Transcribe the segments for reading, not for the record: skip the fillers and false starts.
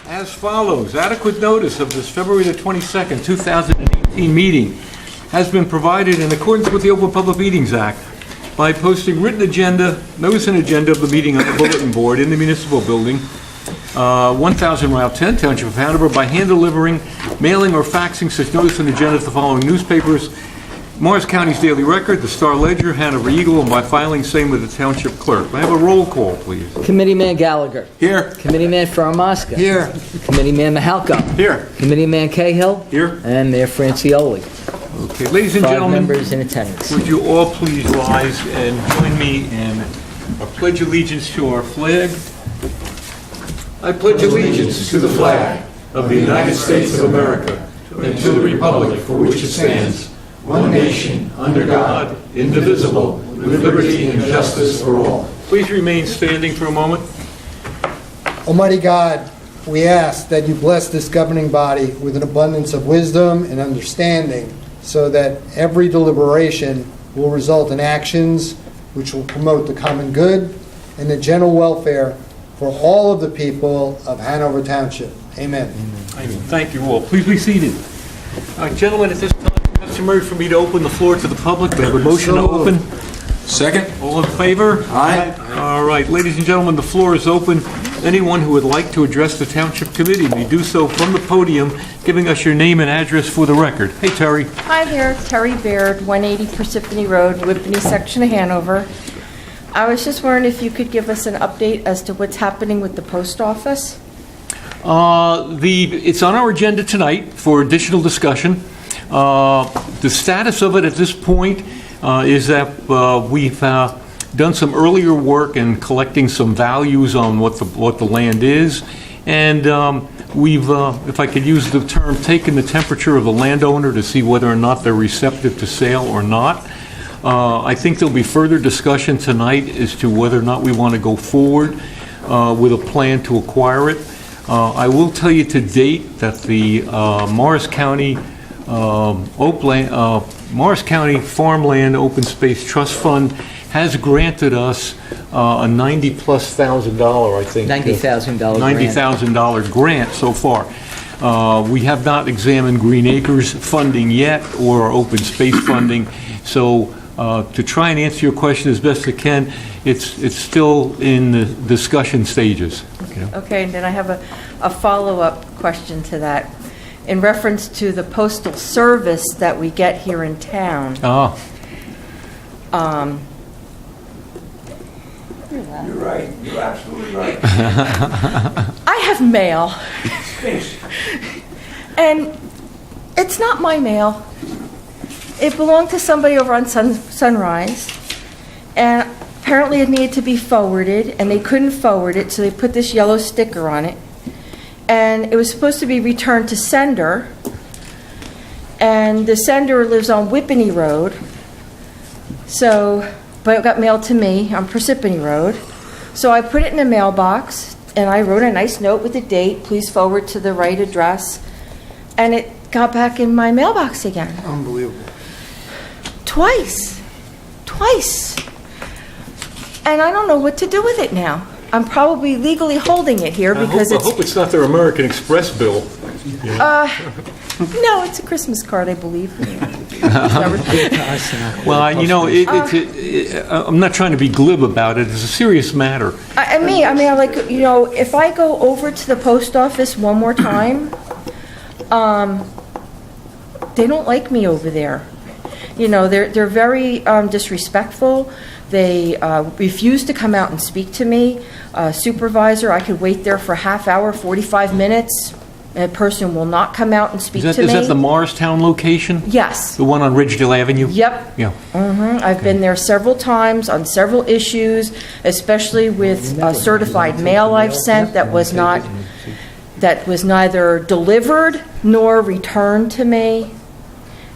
As follows, adequate notice of this February the 22nd, 2018 meeting has been provided in accordance with the Open Public Meetings Act by posting written agenda, notice and agenda of the meeting on the bulletin board in the municipal building, 1000 Route 10, Township of Hanover, by hand delivering, mailing, or faxing such notice and agenda to the following newspapers: Morris County's Daily Record, the Star Ledger, Hanover Eagle, and by filing same with the Township Clerk. May I have a roll call, please? Committeeman Gallagher. Here. Committeeman Faramaska. Here. Committeeman Mahalka. Here. Committeeman Cahill. Here. And Mayor Francioli. Okay, ladies and 5 gentlemen, members in attendance. would you all please rise and join me in a pledge allegiance to our flag? I pledge allegiance to the flag of the United States of America and to the republic for which it stands, one nation, under God, indivisible, with liberty and justice for all. Please remain standing for a moment. Almighty God, we ask that you bless this governing body with an abundance of wisdom and understanding, so that every deliberation will result in actions which will promote the common good and the general welfare for all of the people of Hanover Township. Amen. Amen. Thank you all. Please be seated. Gentlemen, at this time, it's customary for me to open the floor to the public. We have a motion to open. Second. All in favor? Aye. All right, ladies and gentlemen, the floor is open. Anyone who would like to address the Township Committee may do so from the podium, giving us your name and address for the record. Hey, Terry. Hi there, Terri Baird, 180 Parsippany Road, Whippany section of Hanover. I was just wondering if you could give us an update as to what's happening with the post office. It's on our agenda tonight for additional discussion. The status of it at this point is that we've done some earlier work in collecting some values on what the land is, and we've, if I could use the term, taken the temperature of the landowner to see whether or not they're receptive to sale or not. I think there'll be further discussion tonight as to whether or not we want to go forward with a plan to acquire it. I will tell you to date that the Morris County Farmland Open Space Trust Fund has granted us a $90,000+, I think. $90,000 $90,000 grant so far. We have not examined Green Acres funding yet, or open space funding. So to try and answer your question as best I can, it's still in the discussion stages. Okay, and then I have a follow-up question to that. In reference to the Postal Service that we get here in town. You're right. You're absolutely right. I have mail. And it's not my mail. It belonged to somebody over on Sunrise. And apparently it needed to be forwarded, and they couldn't forward it, so they put this yellow sticker on it. And it was supposed to be returned to sender. And the sender lives on Whippany Road. But it got mailed to me on Parsippany Road. So I put it in a mailbox, and I wrote a nice note with the date, please forward to the right address. And it got back in my mailbox again. Unbelievable. Twice. And I don't know what to do with it now. I'm probably legally holding it here because I hope it's not their American Express bill. No, it's a Christmas card, I believe. Well, I'm not trying to be glib about it. It's a serious matter. If I go over to the post office one more time, they don't like me over there. They're very disrespectful. They refuse to come out and speak to me. Supervisor, I could wait there for a half hour, 45 minutes. A person will not come out and speak to me. Is that the Morristown location? Yes. The one on Ridgedale Avenue? Yep. Yeah. I've been there several times on several issues, especially with certified mail I've sent that was neither delivered nor returned to me.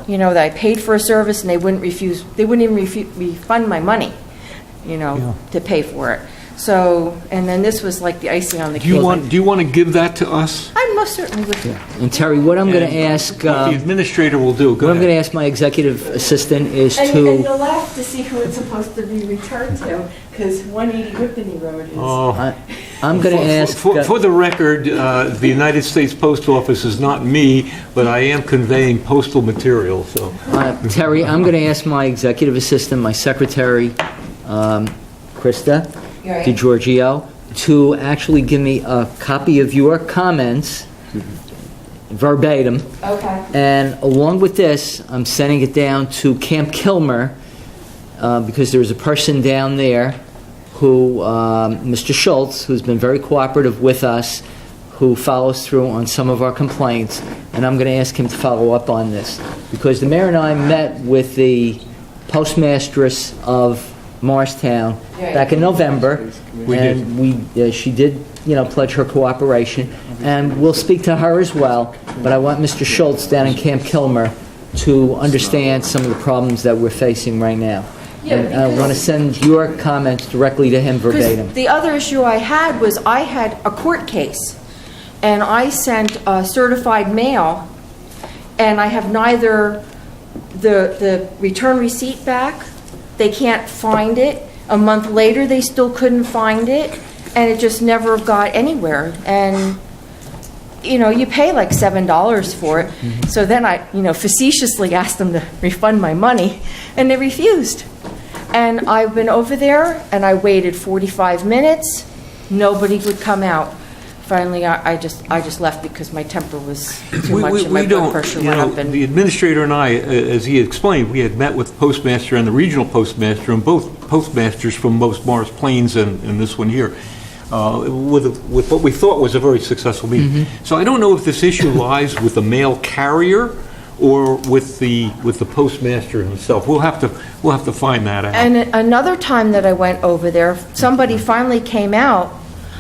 That I paid for a service and they wouldn't even refund my money, to pay for it. So, and then this was like the icing on the cake. Do you want to give that to us? I most certainly would. Yeah. And Terry, what I'm going to ask... What the administrator will do. What I'm going to ask my executive assistant is and to... And you'll have to see who it's supposed to be returned to, because 180 Whippany Road is... I'm going to ask... For the record, the United States Post Office is not me, but I am conveying postal material, so. Terry, I'm going to ask my executive assistant, my secretary, Krista DiGiorgio, to actually give me a copy of your comments, verbatim. Okay. And along with this, I'm sending it down to Camp Kilmer, because there's a person down there who, Mr. Schultz, who's been very cooperative with us, who follows through on some of our complaints, and I'm going to ask him to follow up on this. Because the mayor and I met with the postmasteress of Morristown back in November, she did, pledge her cooperation, and we'll speak to her as well, but I want Mr. Schultz down in Camp Kilmer to understand some of the problems that we're facing right now. And I want to send your comments directly to him verbatim. Because the other issue I had was I had a court case, and I sent certified mail, and I have neither the return receipt back, they can't find it. A month later, they still couldn't find it, and it just never got anywhere. And you pay like $7 for it. Mm-hmm. So then I, facetiously asked them to refund my money, and they refused. And I've been over there, and I waited 45 minutes. Nobody would come out. Finally, I just left because my temper was too much, and my blood pressure went up. And the administrator and I, as he explained, we had met with the postmaster and the regional postmaster, and both postmasters from both Morris Plains and this one here, with what we thought was a very successful meeting. Mm-hmm. So I don't know if this issue lies with the mail carrier or with the postmaster himself. We'll have to find that out. And another time that I went over there, somebody finally came out,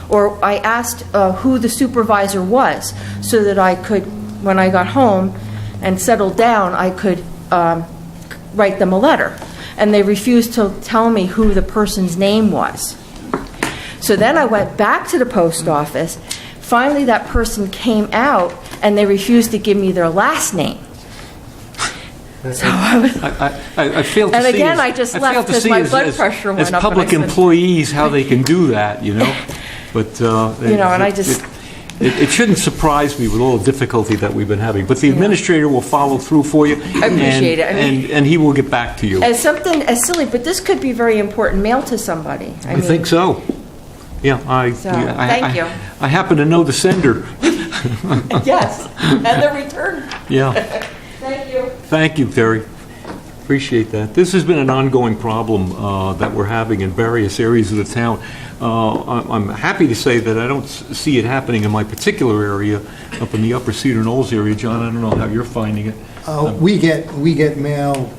or I asked who the supervisor was, so that I could, when I got home and settled down, I could write them a letter. And they refused to tell me who the person's name was. So then I went back to the post office. Finally, that person came out, and they refused to give me their last name. So I fail to and see again, I just left because my blood pressure went up. As public employees, how they can do that, But and I just it shouldn't surprise me with all the difficulty that we've been having. But the administrator will follow through for you. I appreciate it. And he will get back to you. As something as silly, but this could be very important mail to somebody. I think so. Yeah, thank you. I happen to know the sender. Yes, and the return. Yeah. Thank you. Thank you, Terry. Appreciate that. This has been an ongoing problem that we're having in various areas of the town. I'm happy to say that I don't see it happening in my particular area, up in the Upper Cedar Knolls area. John, I don't know how you're finding it. We get mail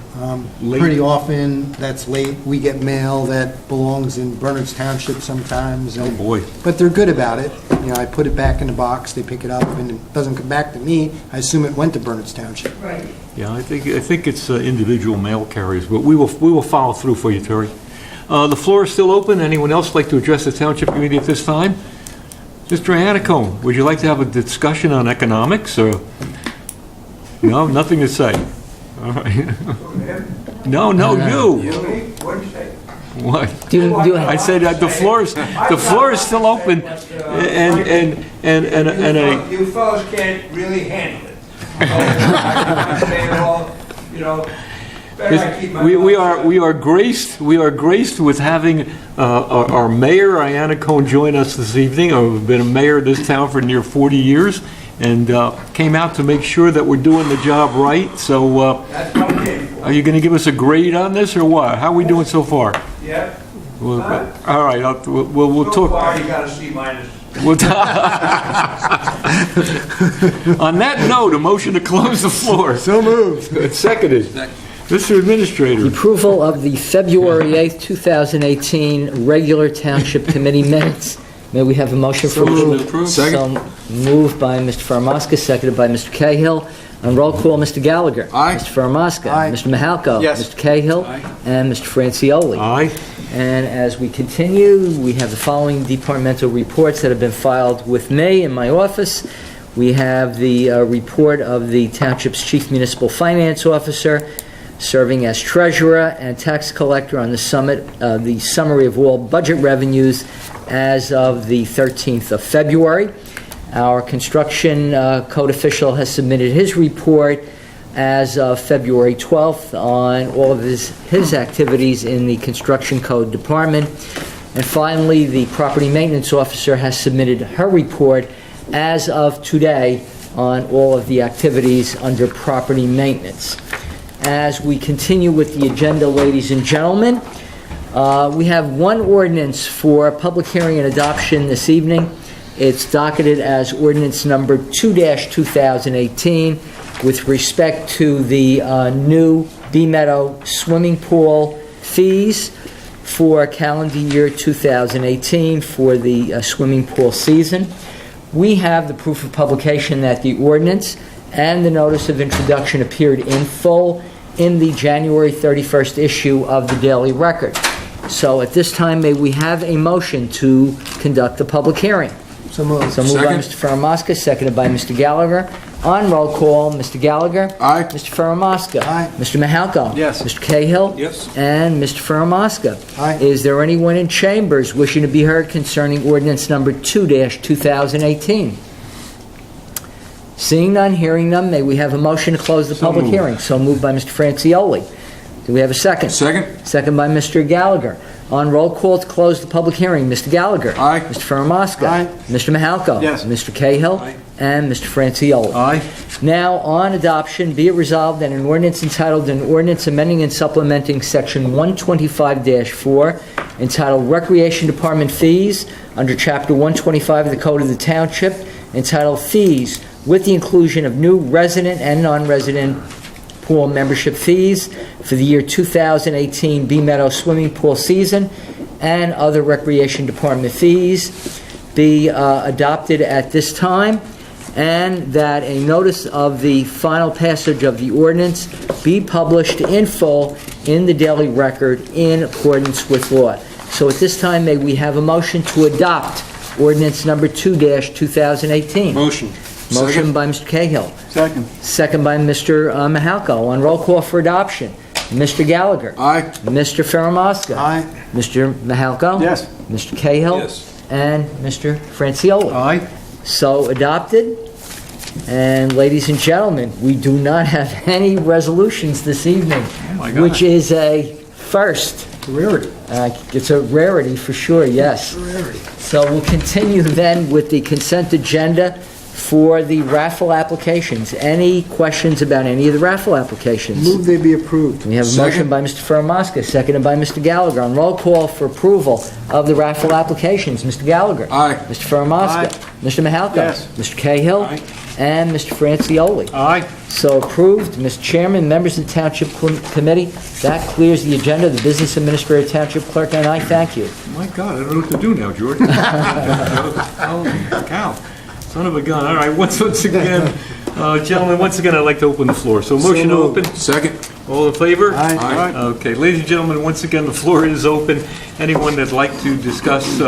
Late? pretty often that's late. We get mail that belongs in Bernards Township sometimes. Oh, boy. But they're good about it. I put it back in the box, they pick it up, and it doesn't come back to me. I assume it went to Bernards Township. Right. Yeah, I think it's individual mail carriers, but we will follow through for you, Terry. The floor is still open. Anyone else like to address the Township Committee at this time? Mr. Hanicone, would you like to have a discussion on economics, or? No, nothing to say. All right. No, you. What did you say? What? I I said that the floor is still open, and You fellas can't really handle it. I'm saying it all, better I keep my we are graced with having our mayor Ayanna Cohn join us this evening. I've been a mayor of this town for near 40 years, and came out to make sure that we're doing the job right. So, That's what I'm in for. are you going to give us a grade on this, or what? How are we doing so far? Yeah. All right, we'll So talk. far, you got a C minus. We'll on that note, a motion to close the floor. So moved. It's seconded. Mr. Administrator. Approval of the February 8th, 2018 regular Township Committee minutes. May we have a motion for approval? Second. So moved by Mr. Farmaska, seconded by Mr. Cahill. On roll call, Mr. Gallagher. Aye. Mr. Farmaska. Aye. Mr. Mahalko. Yes. Mr. Cahill. Aye. And Mr. Francioli. Aye. And as we continue, we have the following departmental reports that have been filed with me in my office. We have the report of the Township's Chief Municipal Finance Officer, serving as treasurer and tax collector on the summary of all budget revenues as of the 13th of February. Our construction code official has submitted his report as of February 12th on all of his activities in the construction code department. And finally, the property maintenance officer has submitted her report as of today on all of the activities under property maintenance. As we continue with the agenda, ladies and gentlemen, we have one ordinance for public hearing and adoption this evening. It's docketed as ordinance number 2-2018 with respect to the new Bee Meadow swimming pool fees for calendar year 2018 for the swimming pool season. We have the proof of publication that the ordinance and the notice of introduction appeared in full in the January 31st issue of the Daily Record. So at this time, may we have a motion to conduct the public hearing? So moved. So moved by Second. Mr. Ferramaska, seconded by Mr. Gallagher. On roll call, Mr. Gallagher. Aye. Mr. Ferramaska. Aye. Mr. Mahalko. Yes. Mr. Cahill. Yes. And Mr. Ferramaska. Aye. Is there anyone in chambers wishing to be heard concerning ordinance number 2-2018? Seeing none, hearing none, may we have a motion to close the public moved. hearing? So moved by Mr. Francioli. Do we have a second? Second? Second by Mr. Gallagher. On roll call to close the public hearing, Mr. Gallagher. Aye. Mr. Ferramaska. Aye. Mr. Mahalko. Yes. Mr. Cahill. Aye. And Mr. Francioli. Aye. Now, on adoption, be it resolved that an ordinance entitled an ordinance amending and supplementing section 125-4 entitled Recreation Department Fees under chapter 125 of the Code of the Township entitled Fees with the inclusion of new resident and non-resident pool membership fees for the year 2018 Bee Meadow swimming pool season and other recreation department fees be adopted at this time, and that a notice of the final passage of the ordinance be published in full in the Daily Record in accordance with law. So at this time, may we have a motion to adopt ordinance number 2-2018? Motion. Motion Second. by Mr. Cahill. Second. Second by Mr. Mahalko. On roll call for adoption, Mr. Gallagher. Aye. Mr. Ferramaska. Aye. Mr. Mahalko. Yes. Mr. Cahill. Yes. And Mr. Francioli. Aye. So adopted. And ladies and gentlemen, we do not have any resolutions this evening, my God. which is a first. Rarity. It's a rarity for sure, yes. So we'll continue then with the consent agenda for the raffle applications. Any questions about any of the raffle applications? Move they be approved. We have a motion Second. by Mr. Ferramaska, seconded by Mr. Gallagher. On roll call for approval of the raffle applications, Mr. Gallagher. Aye. Mr. Ferramaska. Aye. Mr. Mahalko. Yes. Mr. Cahill. Aye. And Mr. Francioli. Aye. So approved. Mr. Chairman, members of the Township Committee, that clears the agenda. The Business Administrator, Township Clerk, and I thank you. My God, I don't know what to do now, George. Holy cow. Son of a gun. All right, once again, gentlemen, once again, I'd like to open the floor. So motion to moved. open. Second. All in favor? Aye. Aye. Okay, ladies and gentlemen, once again, the floor is open. Anyone that'd like to discuss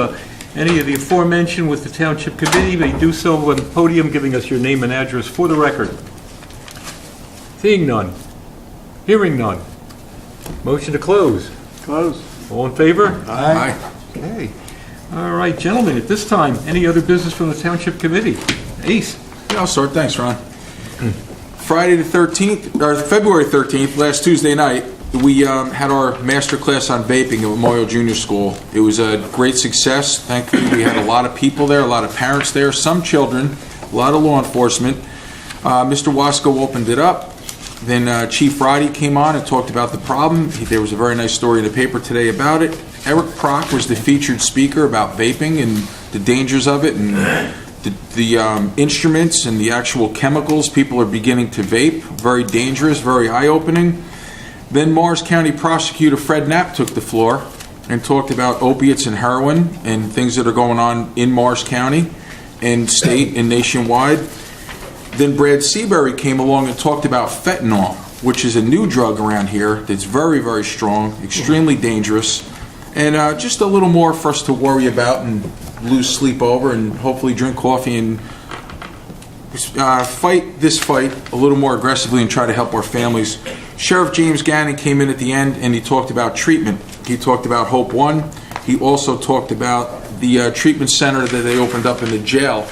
any of the aforementioned with the Township Committee may do so on the podium, giving us your name and address for the record. Seeing none. Hearing none. Motion to close. Close. All in favor? Aye. Okay. All right, gentlemen, at this time, any other business from the Township Committee? Ace? Yeah, I'll start. Thanks, Ron. Friday the 13th, or February 13th, last Tuesday night, we had our master class on vaping at Memorial Junior School. It was a great success. Thankfully, we had a lot of people there, a lot of parents there, some children, a lot of law enforcement. Mr. Wasco opened it up. Then Chief Roddy came on and talked about the problem. There was a very nice story in the paper today about it. Eric Prock was the featured speaker about vaping and the dangers of it and the instruments and the actual chemicals people are beginning to vape. Very dangerous, very eye-opening. Then Morris County Prosecutor Fred Knapp took the floor and talked about opiates and heroin and things that are going on in Morris County and state and nationwide. Then Brad Seabury came along and talked about fentanyl, which is a new drug around here that's very, very strong, extremely dangerous, and just a little more for us to worry about and lose sleep over and hopefully drink coffee and fight this fight a little more aggressively and try to help our families Sheriff James Gannon came in at the end and he talked about treatment. He talked about Hope One. He also talked about the treatment center that they opened up in the jail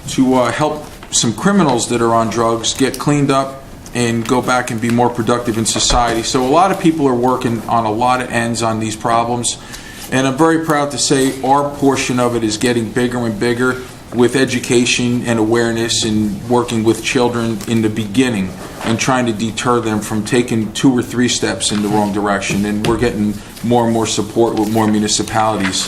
to help some criminals that are on drugs get cleaned up and go back and be more productive in society. So a lot of people are working on a lot of ends on these problems. And I'm very proud to say our portion of it is getting bigger and bigger with education and awareness and working with children in the beginning and trying to deter them from taking 2 or 3 steps in the wrong direction. And we're getting more and more support with more municipalities,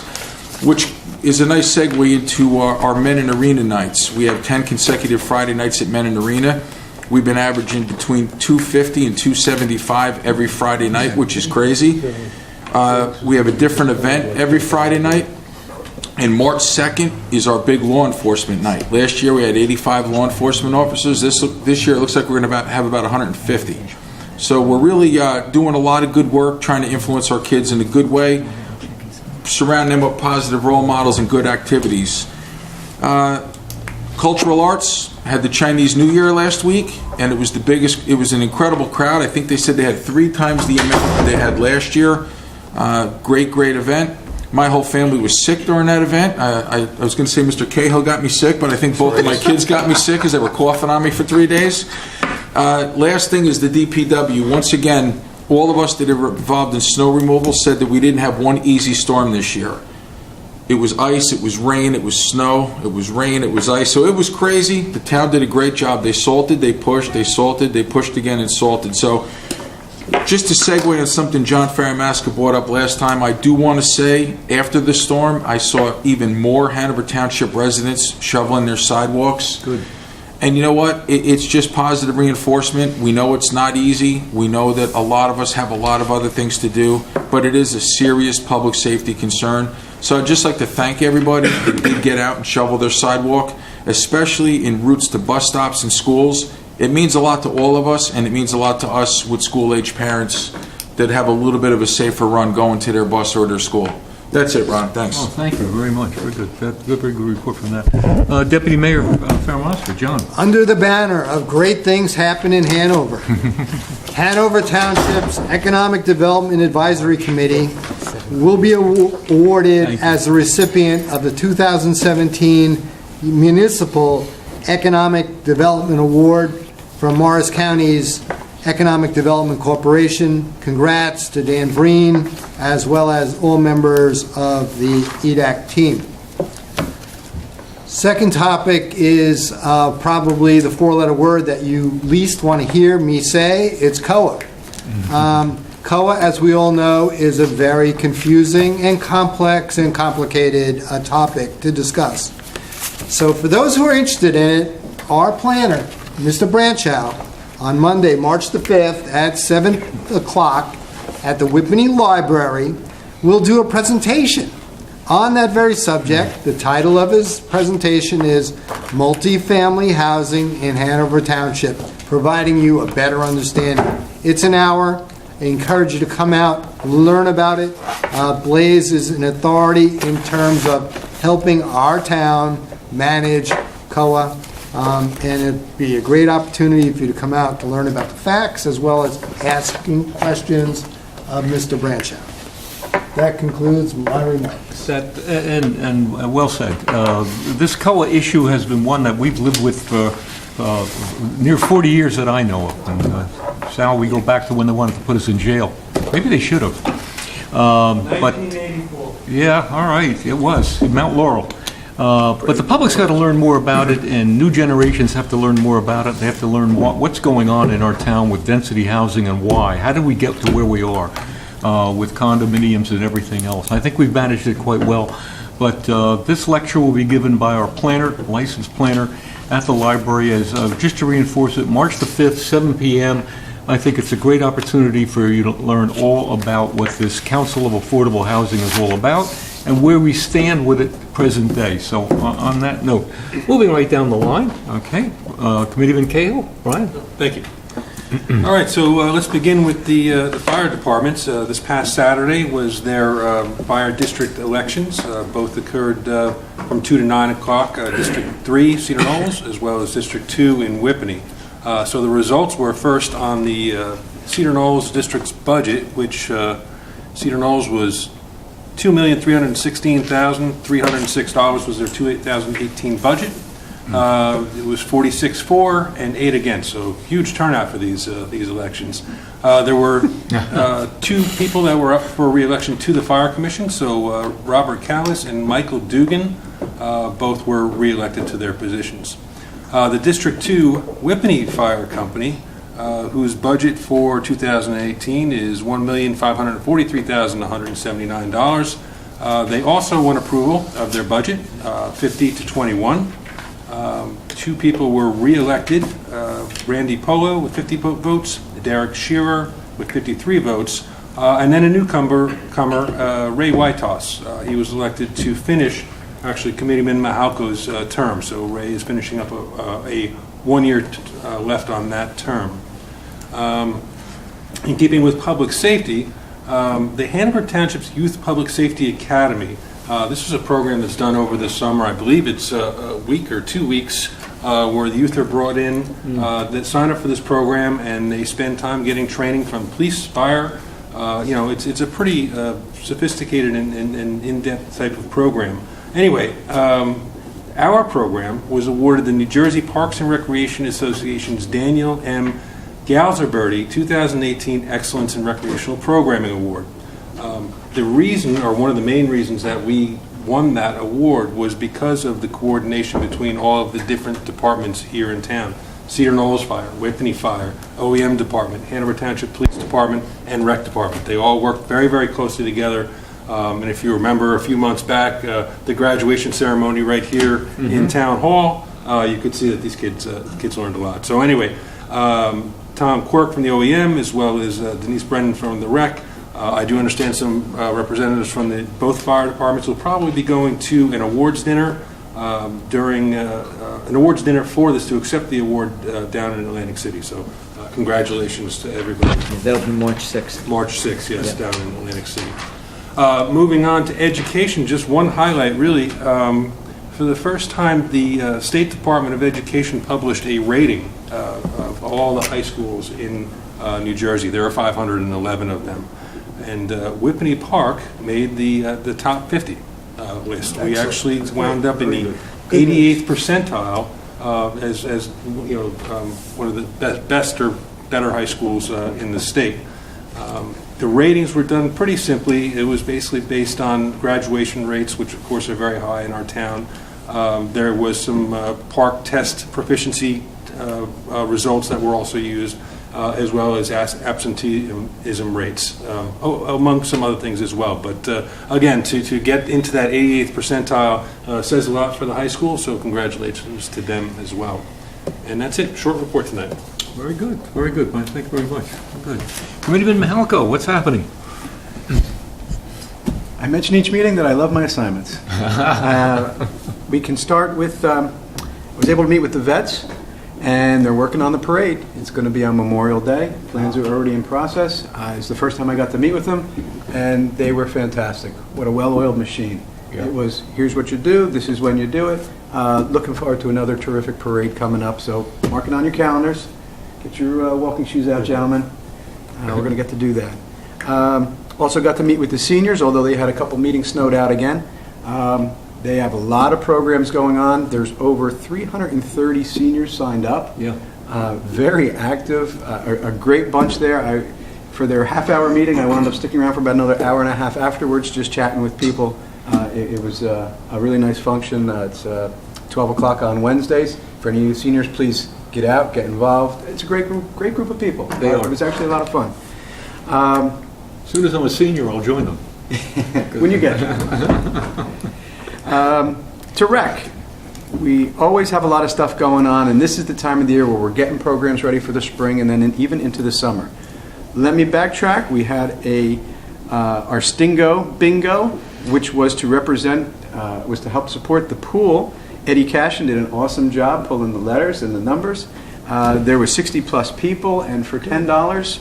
which is a nice segue into our Men in Arena nights. We have 10 consecutive Friday nights at Men in Arena. We've been averaging between 250 and 275 every Friday night, which is crazy. We have a different event every Friday night. And March 2nd is our big law enforcement night. Last year we had 85 law enforcement officers. This year it looks like we're going to have about 150. So we're really doing a lot of good work, trying to influence our kids in a good way, surround them with positive role models and good activities. Cultural arts had the Chinese New Year last week, and it was the biggest. It was an incredible crowd. I think they said they had 3 times the amount they had last year. Great event. My whole family was sick during that event. I was going to say Mr. Cahill got me sick, but I think both of my kids got me sick because they were coughing on me for 3 days. Last thing is the DPW. Once again, all of us that are involved in snow removal said that we didn't have one easy storm this year. It was ice, it was rain, it was snow, it was rain, it was ice. So it was crazy. The town did a great job. They salted, they pushed, they salted, they pushed again and salted. So just to segue on something John Faramaska brought up last time, I do want to say after the storm, I saw even more Hanover Township residents shoveling their sidewalks. Good. And you know what? It's just positive reinforcement. We know it's not easy. We know that a lot of us have a lot of other things to do, but it is a serious public safety concern. So I'd just like to thank everybody that did get out and shovel their sidewalk, especially in routes to bus stops and schools. It means a lot to all of us, and it means a lot to us with school-age parents that have a little bit of a safer run going to their bus or their school. That's it, Ron. Thanks. Oh, thank you very much. Very good. Very good report from that. Deputy Mayor Faramaska, John. Under the banner of great things happen in Hanover, Hanover Township's Economic Development Advisory Committee will be awarded as the recipient of the 2017 Municipal Economic Development Award from Morris County's Economic Development Corporation. Congrats to Dan Breen, as well as all members of the EDAC team. Second topic is probably the 4-letter word that you least want to hear me say. It's COA. COA, as we all know, is a very confusing and complex and complicated topic to discuss. So for those who are interested in it, our planner, Mr. Branchow, on Monday, March the 5th at 7 o'clock at the Whippany Library, will do a presentation on that very subject. The title of his presentation is Multifamily Housing in Hanover Township, providing you a better understanding. It's an hour. I encourage you to come out, learn about it. Blaze is an authority in terms of helping our town manage COA. And it'd be a great opportunity for you to come out to learn about the facts as well as asking questions of Mr. Branchow. That concludes my remarks. And well said. This COA issue has been one that we've lived with for near 40 years that I know of. And Sal, we go back to when they wanted to put us in jail. Maybe they should have. But 1984. yeah, all right, it was in Mount Laurel. But the public's got to learn more about it, and new generations have to learn more about it. They have to learn what's going on in our town with density housing and why. How did we get to where we are with condominiums and everything else? I think we've managed it quite well. But this lecture will be given by our planner, licensed planner, at the library. As just to reinforce it, March the 5th, 7 p.m. I think it's a great opportunity for you to learn all about what this Council of Affordable Housing is all about and where we stand with it present day. So on that note, moving right down the line, okay, Committeeman Cahill, Brian. Thank you. All right, so let's begin with the fire departments. This past Saturday was their fire district elections. Both occurred from 2 to 9 o'clock. District 3, Cedar Knolls, as well as District 2 in Whippany. So the results were first on the Cedar Knolls District's budget, which Cedar Knolls was $2,316,306 was their 2018 budget. It was 46 for and 8 against, so huge turnout for these elections. There were 2 people that were up for re-election to the Fire Commission, so Robert Callis and Michael Dugan both were re-elected to their positions. The District 2 Whippany Fire Company, whose budget for 2018 is $1,543,179. They also won approval of their budget, 50 to 21. 2 people were re-elected, Randy Polo with 50 votes, Derek Shearer with 53 votes, and then a newcomer, Ray Whitehauss. He was elected to finish, actually, Committeeman Mahalko's term, so Ray is finishing up a 1 year left on that term. In keeping with public safety, the Hanover Township's Youth Public Safety Academy, this is a program that's done over the summer. I believe it's a week or 2 weeks where the youth are brought in that sign up for this program, and they spend time getting training from police, fire. It's a pretty sophisticated and in-depth type of program. Anyway, our program was awarded the New Jersey Parks and Recreation Association's Daniel M. Galzerberty 2018 Excellence in Recreational Programming Award. The reason, or one of the main reasons that we won that award, was because of the coordination between all of the different departments here in town. Cedar Knolls Fire, Whippany Fire, OEM Department, Hanover Township Police Department, and Rec Department. They all work very, very closely together. And if you remember a few months back, the graduation ceremony right here in Town Hall, you could see that these kids learned a lot. So anyway, Tom Quirk from the OEM, as well as Denise Brennan from the Rec. I do understand some representatives from both fire departments will probably be going to an awards dinner during an awards dinner for this to accept the award down in Atlantic City. So congratulations to everybody. That'll be March 6th. March 6th, yes, down in Atlantic City. Moving on to education, just one highlight really. For the first time, the State Department of Education published a rating of all the high schools in New Jersey. There are 511 of them. And Whippany Park made the top 50 list. We actually wound up in the 88th percentile as one of the best or better high schools in the state. The ratings were done pretty simply. It was basically based on graduation rates, which of course are very high in our town. There was some park test proficiency results that were also used, as well as absenteeism rates, among some other things as well. But again, to get into that 88th percentile says a lot for the high school, so congratulations to them as well. And that's it. Short report tonight. Very good, very good, Mike. Thank you very much. Good. Committeeman Mahalko, what's happening? I mention each meeting that I love my assignments. We can start with, I was able to meet with the vets, and they're working on the parade. It's going to be on Memorial Day. Plans are already in process. It's the first time I got to meet with them, and they were fantastic. What a well-oiled machine. Yeah. It was, here's what you do, this is when you do it. Looking forward to another terrific parade coming up, so mark it on your calendars. Get your walking shoes out, gentlemen. We're going to get to do that. Also got to meet with the seniors, although they had a couple meetings snowed out again. They have a lot of programs going on. There's over 330 seniors signed up. Yeah. Very active, a great bunch there. For their half-hour meeting, I wound up sticking around for about another hour and a half afterwards, just chatting with people. It was a really nice function. It's 12 o'clock on Wednesdays. For any of you seniors, please get out, get involved. It's a great group of people. It was actually a lot of fun. As soon as I'm a senior, I'll join them. When you get there. To Rec, we always have a lot of stuff going on, and this is the time of the year where we're getting programs ready for the spring and then even into the summer. Let me backtrack. We had our Stingo Bingo, which was to was to help support the pool. Eddie Cashin did an awesome job pulling the letters and the numbers. There were 60-plus people, and for $10,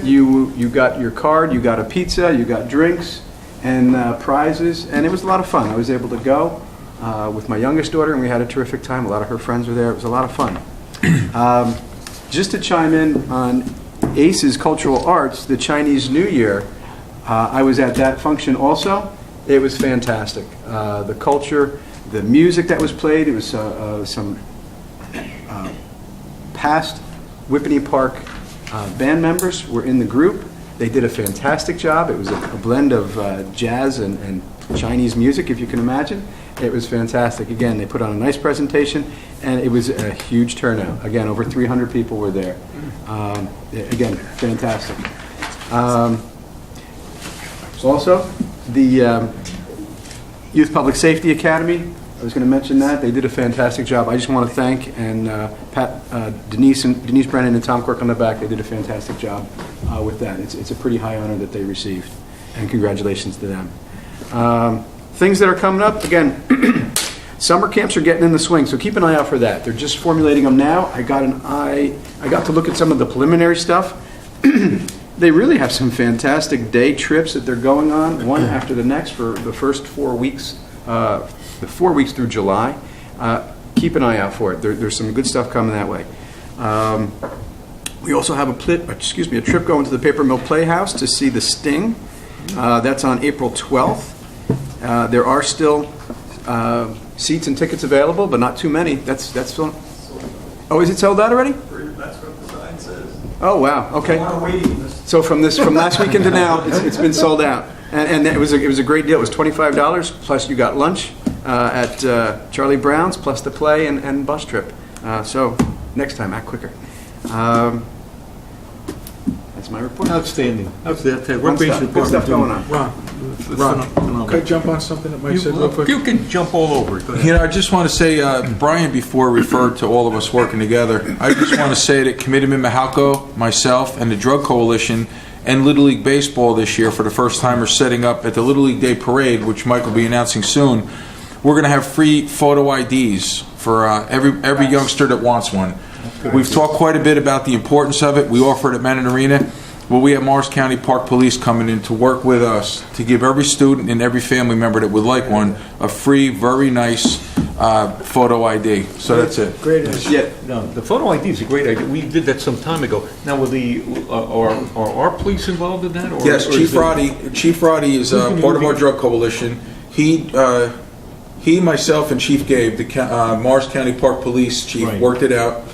you got your card, you got a pizza, you got drinks, and prizes, and it was a lot of fun. I was able to go with my youngest daughter, and we had a terrific time. A lot of her friends were there. It was a lot of fun. Just to chime in on ACES Cultural Arts, the Chinese New Year. I was at that function also. It was fantastic. The culture, the music that was played, it was some past Whippany Park band members were in the group. They did a fantastic job. It was a blend of jazz and Chinese music, if you can imagine. It was fantastic. Again, they put on a nice presentation, and it was a huge turnout. Again, over 300 people were there. Again, fantastic. Also, the Youth Public Safety Academy, I was going to mention that. They did a fantastic job. I just want to thank and Denise Brennan and Tom Quirk on the back. They did a fantastic job with that. It's a pretty high honor that they received, and congratulations to them. Things that are coming up, again, summer camps are getting in the swing, so keep an eye out for that. They're just formulating them now. I got to look at some of the preliminary stuff. They really have some fantastic day trips that they're going on, one after the next for the first 4 weeks, the 4 weeks through July. Keep an eye out for it. There's some good stuff coming that way. We also have a trip going to the Paper Mill Playhouse to see The Sting. That's on April 12th. There are still seats and tickets available, but not too many. That's still. Oh, is it sold out already? That's what the sign says. Oh wow. Okay. On a waiting list. So from last weekend to now, it's been sold out, and it was a great deal. It was $25 plus you got lunch at Charlie Brown's plus the play and bus trip. So next time, act quicker. That's my report. Outstanding. Good stuff going on. Ron, could I jump on something that Mike said real quick? You can jump all over it. Go ahead. You know, I just want to say, Brian before referred to all of us working together. I just want to say that Commitment Mahalco, myself, and the Drug Coalition, and Little League Baseball this year, for the first time, are setting up at the Little League Day Parade, which Mike will be announcing soon. We're going to have free photo IDs for every youngster that wants one. We've talked quite a bit about the importance of it. We offer it at Menon Arena. Well, we have Morris County Park Police coming in to work with us to give every student and every family member that would like one a free, very nice photo ID. So that's it. Great idea. Yeah. No, the photo ID is a great idea. We did that some time ago. Now, are our police involved in that? Or, Yes, Chief Roddy. Chief Roddy is part of our drug coalition. He, myself, and Chief Gabe, the Morris County Park Police Chief, Right. worked it out.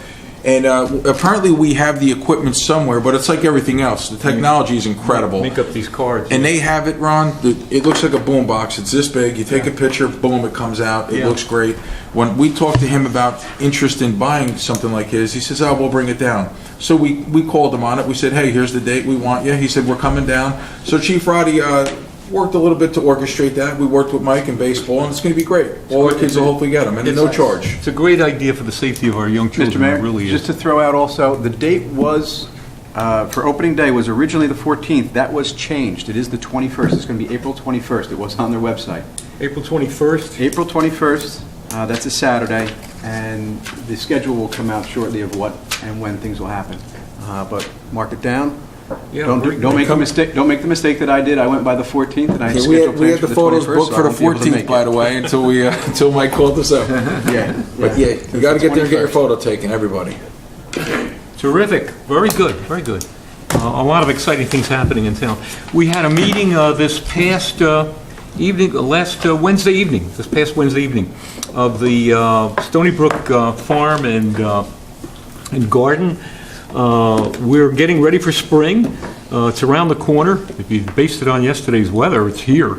And apparently we have the equipment somewhere, but it's like everything else. The technology is incredible. Make up these cards. And they have it, Ron. It looks like a boom box. It's this big. You take a picture, boom, it comes out. It Yeah. looks great. When we talked to him about interest in buying something like his, he says, "Oh, we'll bring it down." So we called him on it. We said, "Hey, here's the date we want you." He said, "We're coming down." So Chief Roddy worked a little bit to orchestrate that. We worked with Mike in baseball, and it's going to be great. All our kids will hopefully get them, and at no charge. It's a great idea for the safety of our young children. Mr. Mayor, It really just is. to throw out also, the date was, for opening day, was originally the 14th. That was changed. It is the 21st. It's going to be April 21st. It was on their website. April 21st. April 21st, that's a Saturday, and the schedule will come out shortly of what and when things will happen. But mark it down. Yeah, Don't make the mistake. Don't make the mistake that I did. I went by the 14th, and I had We scheduled had plans the for the photos 21st. booked so for I the won't be able to 14th, make by it. the way, until Mike called us up. Yeah. But yeah, you got to get there and get your photo taken, everybody. Terrific. Very good. Very good. A lot of exciting things happening in town. We had a meeting this past evening, Wednesday evening, of the Stony Brook Farm and Garden. We're getting ready for spring. It's around the corner. If you based it on yesterday's weather, it's here.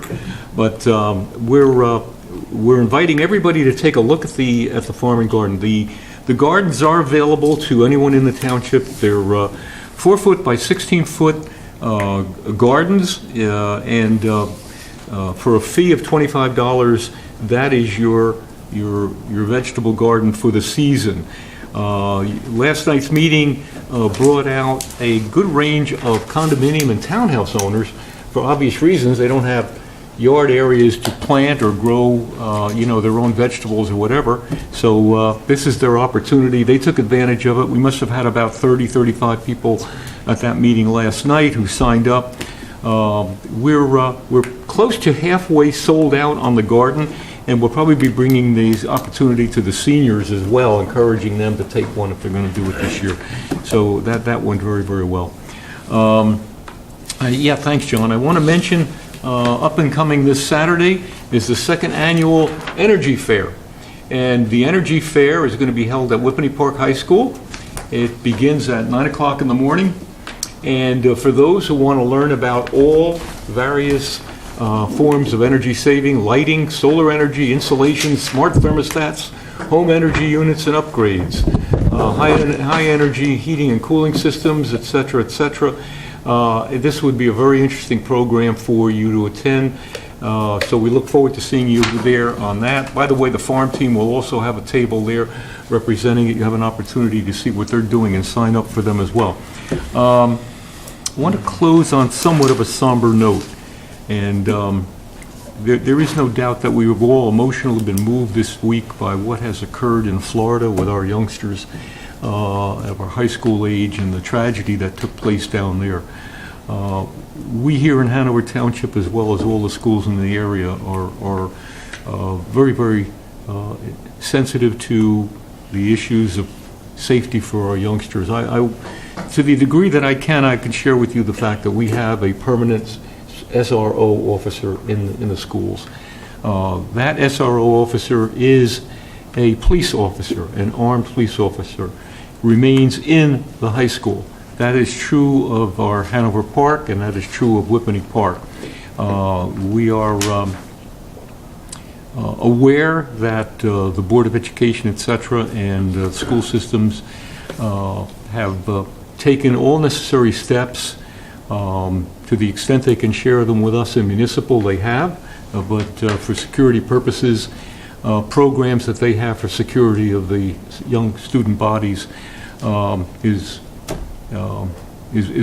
But we're inviting everybody to take a look at the farm and garden. The gardens are available to anyone in the township. They're 4-foot by 16-foot gardens, and for a fee of $25, that is your vegetable garden for the season. Last night's meeting brought out a good range of condominium and townhouse owners. For obvious reasons, they don't have yard areas to plant or grow, their own vegetables or whatever. So this is their opportunity. They took advantage of it. We must have had about 30, 35 people at that meeting last night who signed up. We're close to halfway sold out on the garden. And we'll probably be bringing these opportunity to the seniors as well, encouraging them to take one if they're going to do it this year. So that went very, very well. Yeah, thanks, John. I want to mention, up and coming this Saturday is the second annual Energy Fair. And the Energy Fair is going to be held at Whippany Park High School. It begins at 9 o'clock in the morning. And for those who want to learn about all various forms of energy saving, lighting, solar energy, insulation, smart thermostats, home energy units and upgrades, high energy heating and cooling systems, etc., etc. This would be a very interesting program for you to attend. So we look forward to seeing you there on that. By the way, the farm team will also have a table there representing it. You have an opportunity to see what they're doing and sign up for them as well. I want to close on somewhat of a somber note. And there is no doubt that we have all emotionally been moved this week by what has occurred in Florida with our youngsters of our high school age and the tragedy that took place down there. We here in Hanover Township, as well as all the schools in the area, are very, very sensitive to the issues of safety for our youngsters. To the degree that I can share with you the fact that we have a permanent SRO officer in the schools. That SRO officer is a police officer, an armed police officer, remains in the high school. That is true of our Hanover Park, and that is true of Whippany Park. We are aware that the Board of Education, etc., and school systems have taken all necessary steps to the extent they can share them with us in municipal, they have, but for security purposes, programs that they have for security of the young student bodies is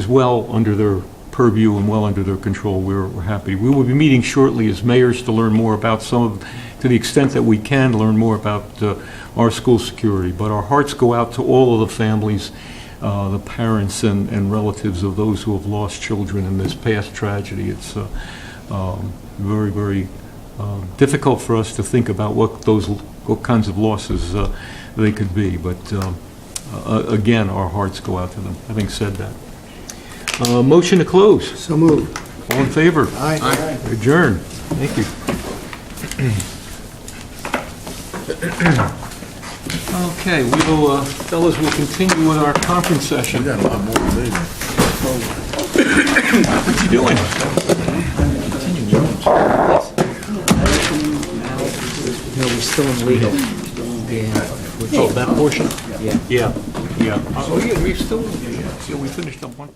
well under their purview and well under their control. We're happy. We will be meeting shortly as mayors to learn more about to the extent that we can learn more about our school security. But our hearts go out to all of the families, the parents and relatives of those who have lost children in this past tragedy. It's very, very difficult for us to think about what kinds of losses they could be. But again, our hearts go out to them. Having said that, motion to close. So moved. All in favor? Aye. Adjourn. Thank you. Okay, we will, fellas, we'll continue with our conference session. got a lot more to do. What you doing? No, we're still in legal. Oh, that portion? Yeah. Yeah, yeah. Oh, yeah, we still, yeah, we finished up one.